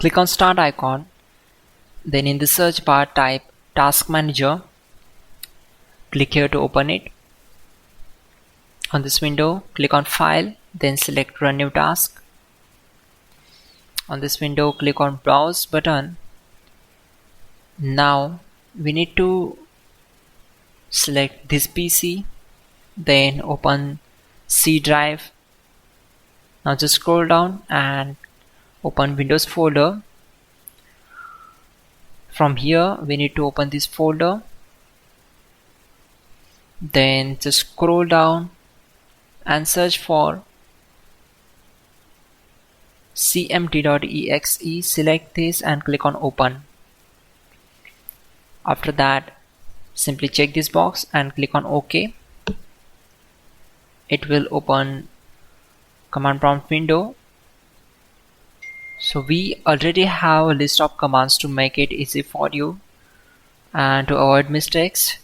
Click on Start icon, then in the search bar type Task Manager. Click here to open it. On this window, click on File, then select Run New Task. On this window, click on Browse button. Now we need to select this PC, then open C drive. Now just scroll down and open Windows folder. From here we need to open this folder, then just scroll down and search for cmd.exe. Select this and click on open. After that, simply check this box and click on OK. It will open command prompt window. So we already have a list of commands to make it easy for you, and to avoid mistakes,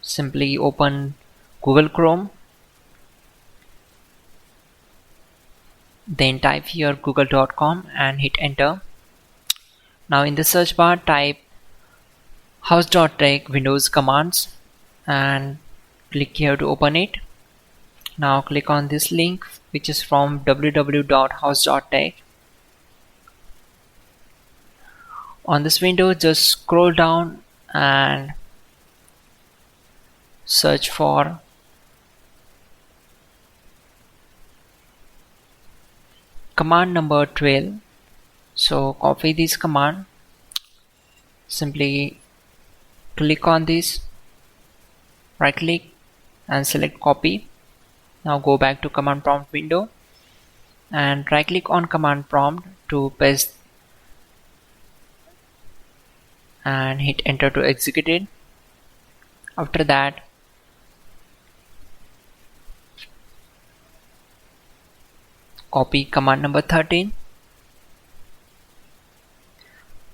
simply open Google Chrome, then type here google.com and hit enter. Now in the search bar type hows.tech Windows commands and click here to open it. Now click on this link, which is from www.hows.tech. On this window, just scroll down and search for command number 12. So copy this command, simply click on this, right click and select copy. Now go back to command prompt window and right click on command prompt to paste and hit enter to execute it. After that, copy command number 13,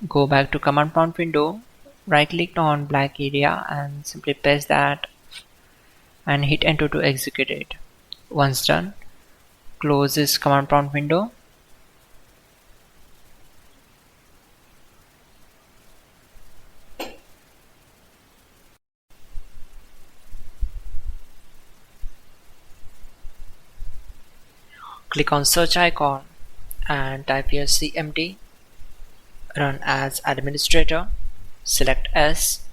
go back to command prompt window, right click on black area and simply paste that and hit enter to execute it. Once done, close this command prompt window. Click on search icon and type here cmd, run as administrator, select S.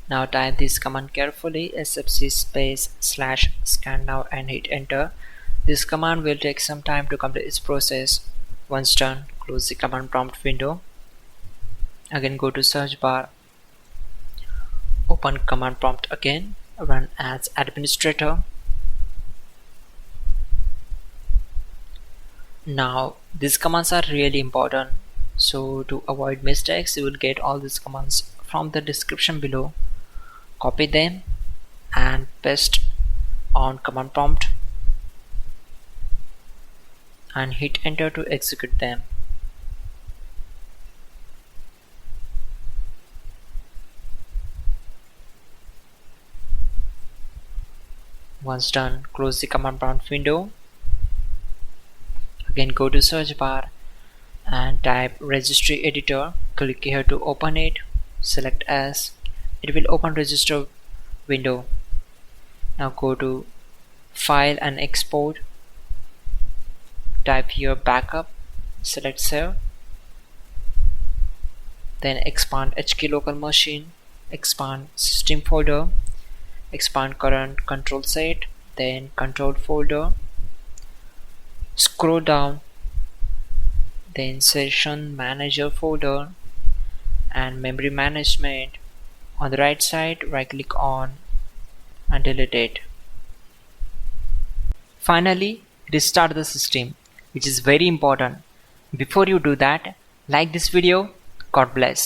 Now type this command carefully, sfc space /scannow and hit enter. This command will take some time to complete its process. Once done, close the command prompt window. Again go to search bar, open command prompt again, run as administrator. Now these commands are really important, so to avoid mistakes you will get all these commands from the description below. Copy them and paste on command prompt and hit enter to execute them. Once done, close the command prompt window. Again go to search bar and type registry editor. Click here to open it, select as. It will open register window. Now go to file and export, type here backup, select save, then expand HK local machine, expand system folder, expand current control set, then control folder, scroll down, then session manager folder and memory management. On the right side, right click on and delete it. Finally, restart the system, which is very important. Before you do that, like this video. God bless.